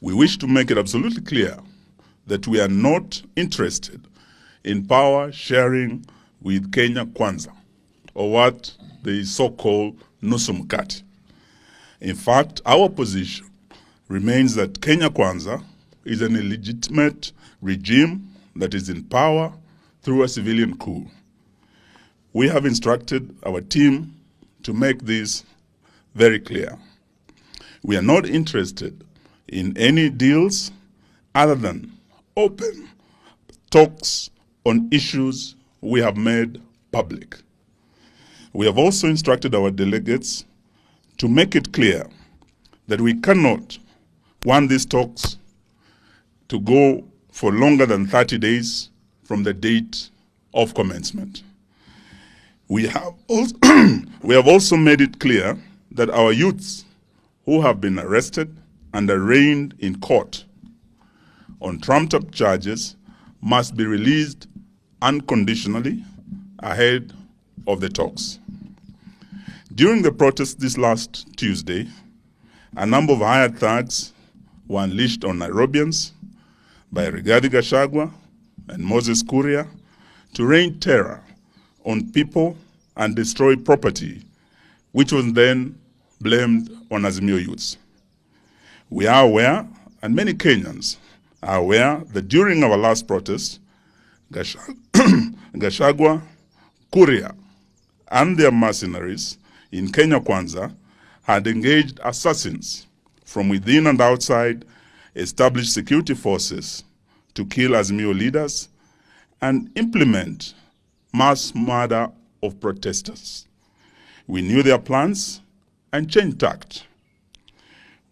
We wish to make it absolutely clear that we are not interested in power sharing with Kenya Kwanza, or what the so-called nusu mkate. In fact, our position remains that Kenya Kwanza is an illegitimate regime that is in power through a civilian coup. We have instructed our team to make this very clear. We are not interested in any deals other than open talks on issues we have made public. We have also instructed our delegates to make it clear that we cannot want these talks to go for longer than 30 days from the date of commencement. We have also made it clear that our youths who have been arrested and arraigned in court on trumped-up charges must be released unconditionally ahead of the talks. During the protest this last Tuesday, a number of hired thugs were unleashed on Nairobians by Rigathi Gachagua and Moses Kuria to rain terror on people and destroy property, which was then blamed on Azimio youths. We are aware, and many Kenyans are aware, that during our last protest, Gachagua, Kuria, and their mercenaries in Kenya Kwanza had engaged assassins from within and outside established security forces to kill Azimio leaders and implement mass murder of protesters. We knew their plans and changed tact.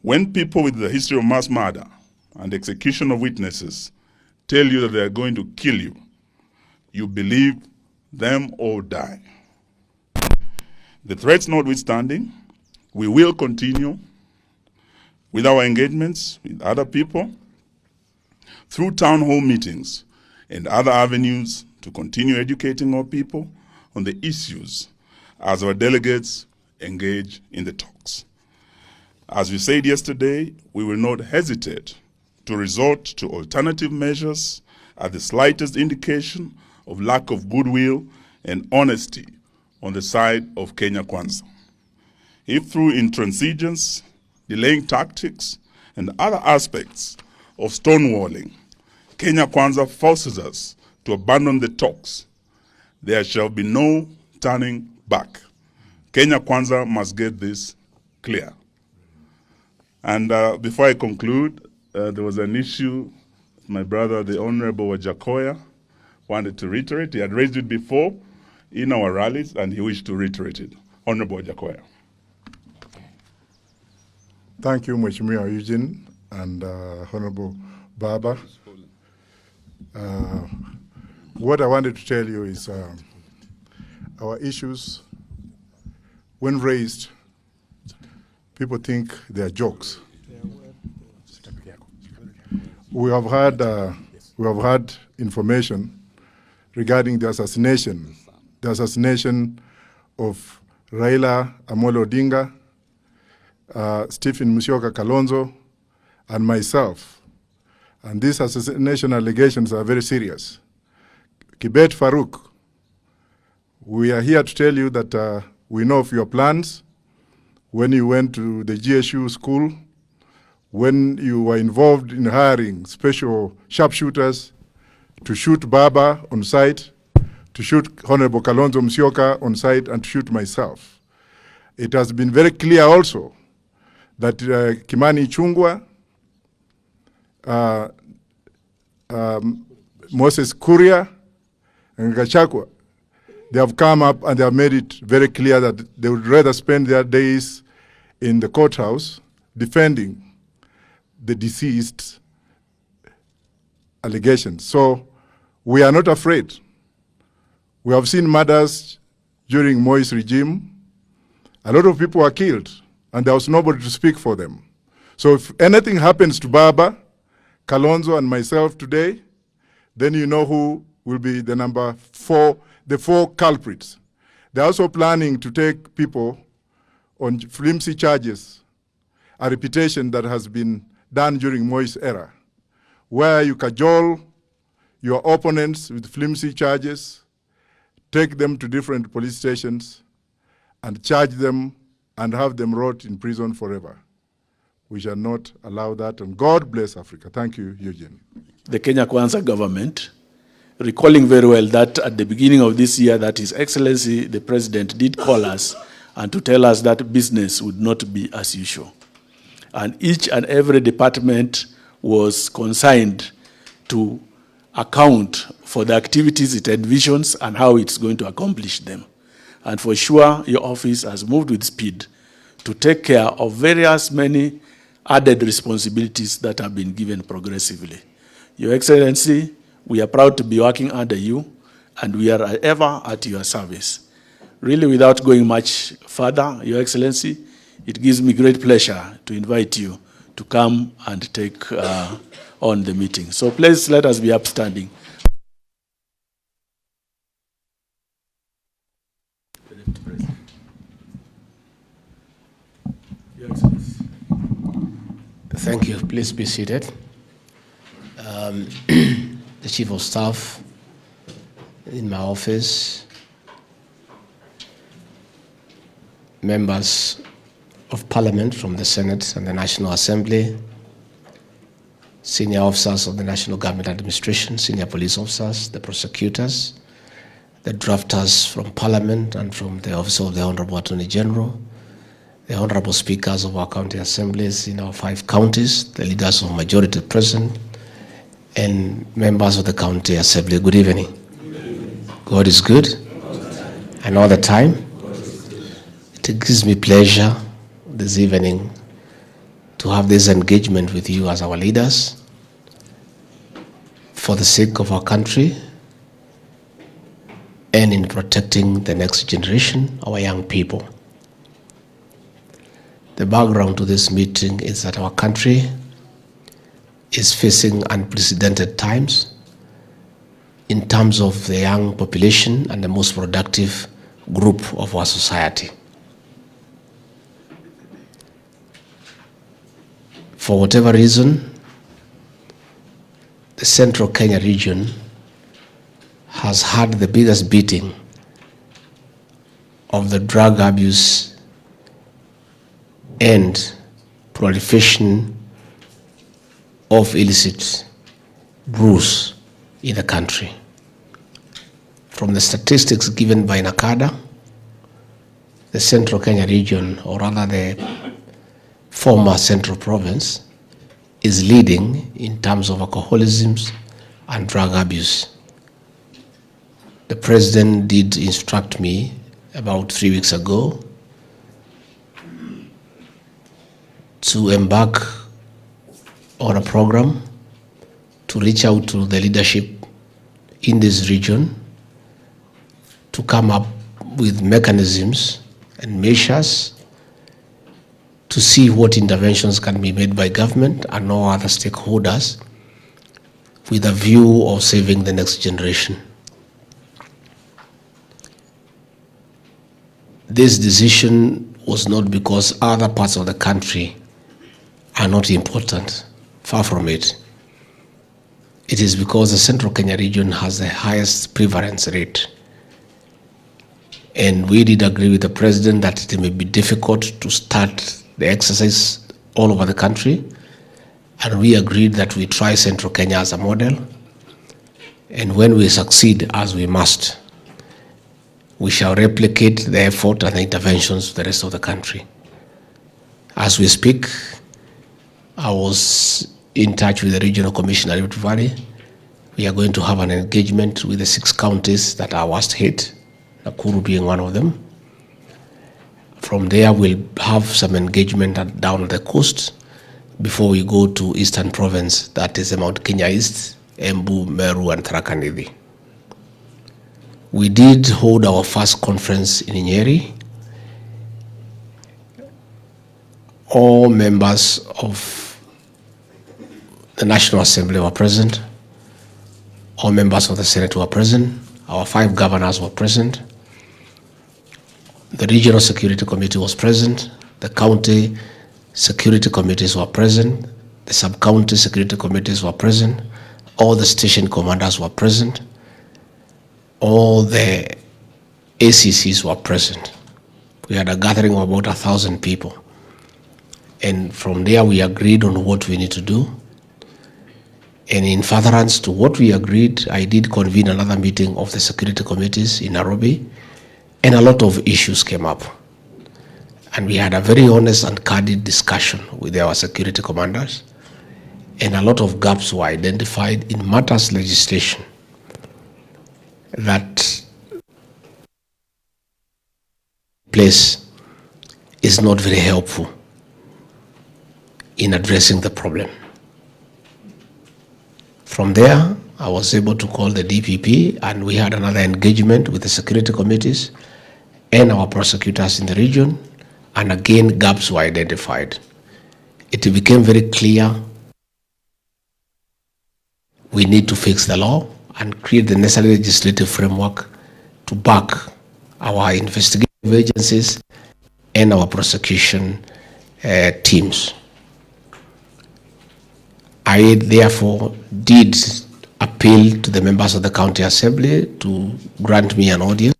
When people with the history of mass murder and execution of witnesses tell you that they are going to kill you, you believe them or die. The threats notwithstanding, we will continue with our engagements with other people through town hall meetings and other avenues to continue educating our people on the issues as our delegates engage in the talks. As we said yesterday, we will not hesitate to resort to alternative measures at the slightest indication of lack of goodwill and honesty on the side of Kenya Kwanza. If through intransigence, delaying tactics, and other aspects of stonewalling, Kenya Kwanza forces us to abandon the talks, there shall be no turning back. Kenya Kwanza must get this clear. And before I conclude, there was an issue my brother, the Honorable Wajakoya, wanted to reiterate. He had raised it before in our rallies, and he wished to reiterate it. Honorable Wajakoya. Thank you, Mheshimiwa Eugene and Honorable Baba. What I wanted to tell you is our issues, when raised, people think they are jokes. We have had information regarding the assassination of Raila Amolo Odinga, Stephen Musyoka Kalonzo, and myself. And these assassination allegations are very serious. Kibet Faruk, we are here to tell you that we know of your plans when you went to the GSU school, when you were involved in hiring special sharpshooters to shoot Baba on site, to shoot Honorable Kalonzo Musyoka on site, and to shoot myself. It has been very clear also that Kimani Ichungwa, Moses Kuria, and Gachagua, they have come up and they have made it very clear that they would rather spend their days in the courthouse defending the deceased allegations. So we are not afraid. We have seen murders during Moi's regime. A lot of people were killed, and there was nobody to speak for them. So if anything happens to Baba, Kalonzo, and myself today, then you know who will be the the four culprits. They're also planning to take people on flimsy charges, a reputation that has been done during Moi's era, where you cajole your opponents with flimsy charges, take them to different police stations, and charge them and have them rot in prison forever. We shall not allow that, and God bless Africa. Thank you, Eugene. The Kenya Kwanza government, recalling very well that at the beginning of this year that His Excellency the President did call us and to tell us that business would not be as usual. And each and every department was consigned to account for the activities it envisions and how it's going to accomplish them. And for sure, your office has moved with speed to take care of various many added responsibilities that have been given progressively. Your Excellency, we are proud to be working under you, and we are ever at your service. Really, without going much further, Your Excellency, it gives me great pleasure to invite you to come and take on the meeting. So please let us be upstanding. Your Excellency. Thank you. Please be seated. The Chief of Staff in my office, members of Parliament from the Senate and the National Assembly, senior officers of the National Government Administration, senior police officers, the prosecutors, the drafters from Parliament and from the Office of the Honorable Attorney General, the Honorable Speakers of our county assemblies in our 5 counties, the leaders of majority present, and members of the county assembly. Good evening. God is good, and all the time. It gives me pleasure this evening to have this engagement with you as our leaders for the sake of our country and in protecting the next generation, our young people. The background to this meeting is that our country is facing unprecedented times in terms of the young population and the most productive group of our society. For whatever reason, the Central Kenya region has had the biggest beating of the drug abuse and proliferation of illicit brews in the country. From the statistics given by NACADA, the Central Kenya region, or rather the former Central Province, is leading in terms of alcoholism and drug abuse. The President did instruct me about 3 weeks ago to embark on a program to reach out to the leadership in this region to come up with mechanisms and measures to see what interventions can be made by government and all other stakeholders with a view of saving the next generation. This decision was not because other parts of the country are not important. Far from it. It is because the Central Kenya region has the highest prevalence rate. And we did agree with the President that it may be difficult to start the exercise all over the country. And we agreed that we try Central Kenya as a model. And when we succeed, as we must, we shall replicate the effort and the interventions to the rest of the country. As we speak, I was in touch with the Regional Commissioner Rift Valley. We are going to have an engagement with the 6 counties that are worst hit, Nakuru being one of them. From there, we'll have some engagement down the coast before we go to Eastern Province, that is Mount Kenya East, Embu, Meru, and Tharaka Nithi. We did hold our first conference in Nyeri. All members of the National Assembly were present. All members of the Senate were present. Our 5 governors were present. The Regional Security Committee was present, the county security committees were present, the sub-county security committees were present, all the station commanders were present, all the ACCs were present. We had a gathering of about 1,000 people. And from there we agreed on what we need to do. And in furtherance to what we agreed, I did convene another meeting of the security committees in Nairobi, and a lot of issues came up. And we had a very honest and candid discussion with our security commanders, and a lot of gaps were identified in matters legislation that place is not very helpful in addressing the problem. From there, I was able to call the DPP, and we had another engagement with the security committees and our prosecutors in the region, and again, gaps were identified. It became very clear we need to fix the law and create the necessary legislative framework to back our investigative agencies and our prosecution teams. I therefore did appeal to the members of the County Assembly to grant me an audience.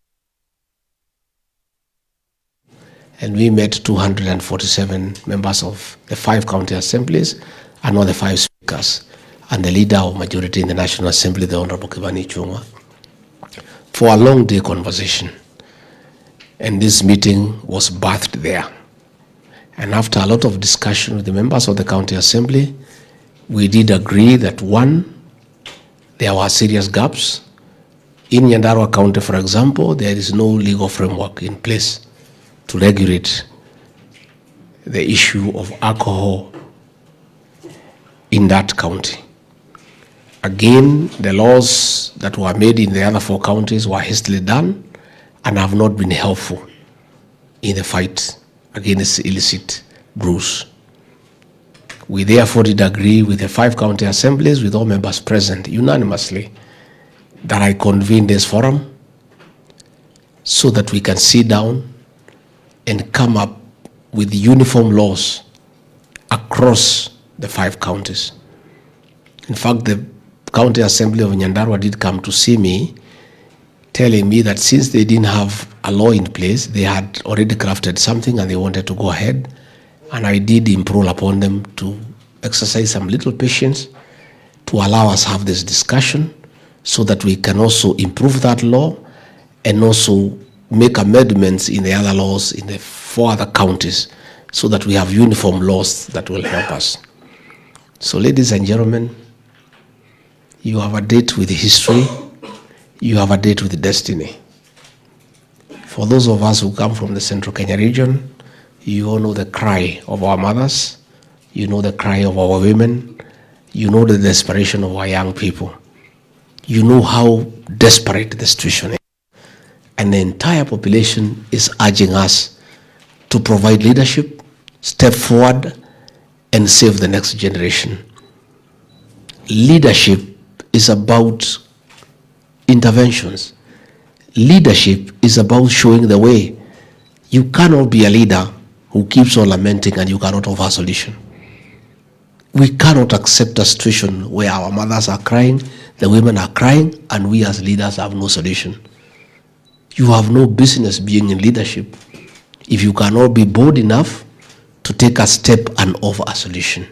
And we met 247 members of the 5 county assemblies and all the 5 speakers and the leader of majority in the National Assembly, the Honorable Ichungwa, for a long day conversation. And this meeting was birthed there. And after a lot of discussion with the members of the County Assembly, we did agree that 1, there were serious gaps. In Nyandarua County, for example, there is no legal framework in place to regulate the issue of alcohol in that county. Again, the laws that were made in the other 4 counties were hastily done and have not been helpful in the fight against illicit brews. We therefore did agree with the 5 county assemblies, with all members present unanimously, that I convene this forum so that we can sit down and come up with uniform laws across the 5 counties. In fact, the County Assembly of Nyandarua did come to see me, telling me that since they didn't have a law in place, they had already crafted something and they wanted to go ahead. And I did implore upon them to exercise some little patience to allow us have this discussion so that we can also improve that law and also make amendments in the other laws in the 4 other counties so that we have uniform laws that will help us. So, ladies and gentlemen, you have a date with history, you have a date with destiny. For those of us who come from the Central Kenya region, you all know the cry of our mothers, you know the cry of our women, you know the desperation of our young people. You know how desperate the situation is. And the entire population is urging us to provide leadership, step forward, and save the next generation. Leadership is about interventions. Leadership is about showing the way. You cannot be a leader who keeps on lamenting and you cannot offer a solution. We cannot accept a situation where our mothers are crying, the women are crying, and we as leaders have no solution. You have no business being in leadership if you cannot be bold enough to take a step and offer a solution.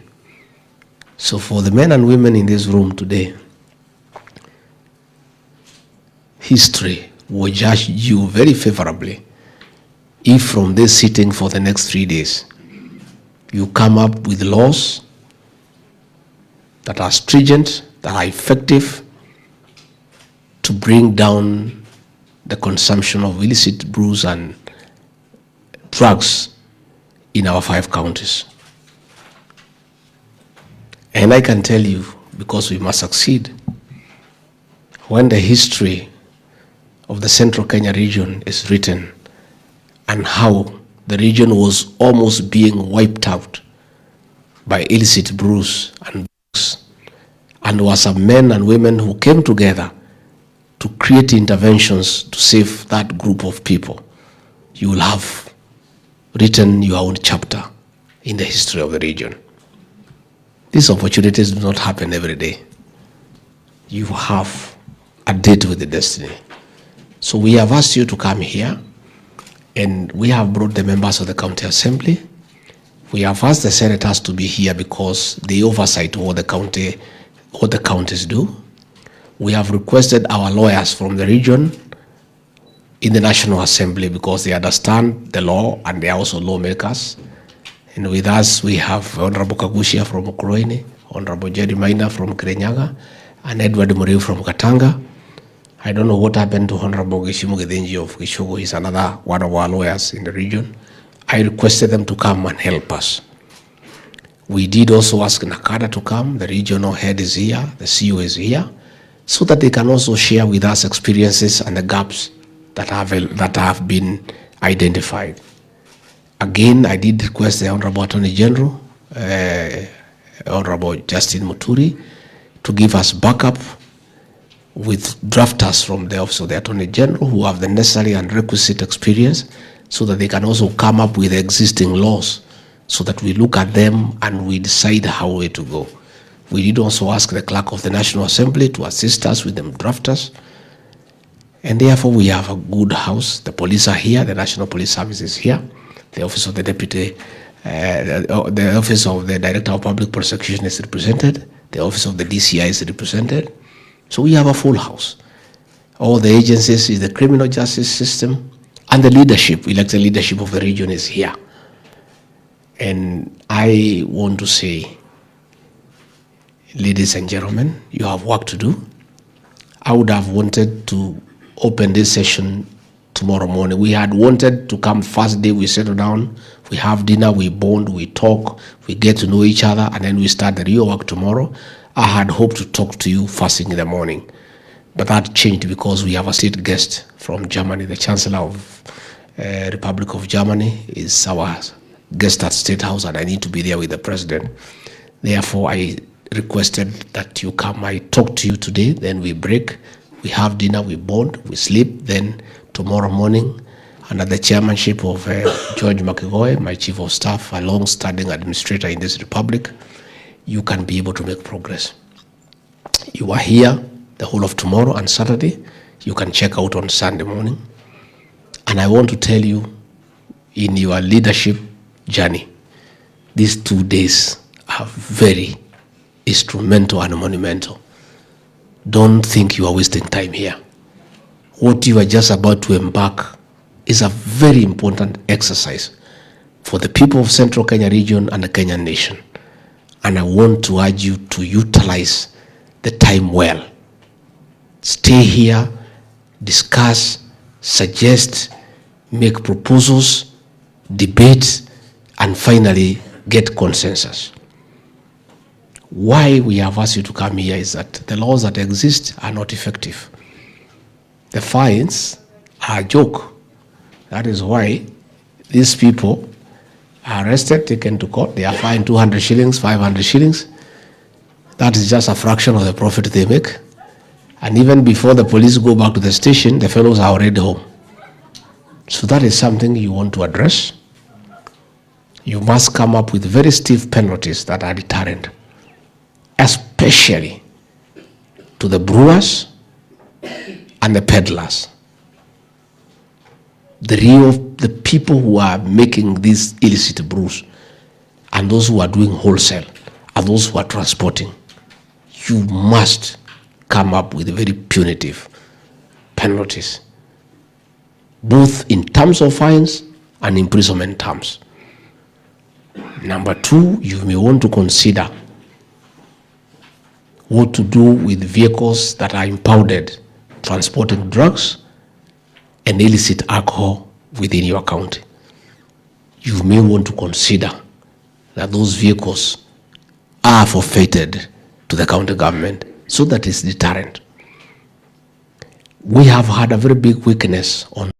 So for the men and women in this room today, history will judge you very favorably if from this sitting for the next 3 days, you come up with laws that are stringent, that are effective to bring down the consumption of illicit brews and drugs in our 5 counties. And I can tell you, because we must succeed, when the history of the Central Kenya region is written and how the region was almost being wiped out by illicit brews and drugs, and there were some men and women who came together to create interventions to save that group of people. you will have written your own chapter in the history of the region. These opportunities do not happen every day. You have a date with the destiny. So we have asked you to come here, and we have brought the members of the county assembly. We have asked the senators to be here because they oversight what the counties do. We have requested our lawyers from the region in the National Assembly because they understand the law and they are also lawmakers. And with us, we have Honorable Kagushia from Ukuroini, Honorable Jerry Maina from Kirinyaga, and Edward Muriu from Katanga. I don't know what happened to Honorable Gishimu Githinji of Kishogo. He's another one of our lawyers in the region. I requested them to come and help us. We did also ask Nakada to come. The regional head is here, the CEO is here, so that they can also share with us experiences and the gaps that have been identified. Again, I did request the Honorable Attorney General, Honorable Justin Muturi, to give us backup with drafters from the Office of the Attorney General who have the necessary and requisite experience so that they can also come up with existing laws so that we look at them and we decide how way to go. We did also ask the Clerk of the National Assembly to assist us with the drafters. And therefore, we have a good house. The police are here, the National Police Service is here, the Office of the Deputy, the Office of the Director of Public Prosecution is represented, the Office of the DCI is represented. So we have a full house. All the agencies in the criminal justice system and the leadership, elected leadership of the region is here. And I want to say, ladies and gentlemen, you have work to do. I would have wanted to open this session tomorrow morning. We had wanted to come first day, we settle down, we have dinner, we bond, we talk, we get to know each other, and then we start the real work tomorrow. I had hoped to talk to you first thing in the morning, but that changed because we have a state guest from Germany. The Chancellor of Republic of Germany is our guest at State House, and I need to be there with the President. Therefore, I requested that you come. I talk to you today, then we break, we have dinner, we bond, we sleep, then tomorrow morning, under the chairmanship of George Makigoe, my Chief of Staff, a long-standing administrator in this republic, you can be able to make progress. You are here the whole of tomorrow and Saturday. You can check out on Sunday morning. And I want to tell you, in your leadership journey, these 2 days are very instrumental and monumental. Don't think you are wasting time here. What you are just about to embark is a very important exercise for the people of Central Kenya region and the Kenyan nation. And I want to urge you to utilize the time well. Stay here, discuss, suggest, make proposals, debate, and finally get consensus. Why we have asked you to come here is that the laws that exist are not effective. The fines are a joke. That is why these people are arrested, taken to court, they are fined 200 shillings, 500 shillings. That is just a fraction of the profit they make. And even before the police go back to the station, the fellows are already home. So that is something you want to address. You must come up with very stiff penalties that are deterrent, especially to the brewers and the peddlers. The people who are making these illicit brews and those who are doing wholesale and those who are transporting, you must come up with very punitive penalties, both in terms of fines and imprisonment terms. Number two, you may want to consider what to do with vehicles that are impounded, transporting drugs and illicit alcohol within your county. You may want to consider that those vehicles are forfeited to the county government so that it's deterrent. We have had a very big weakness on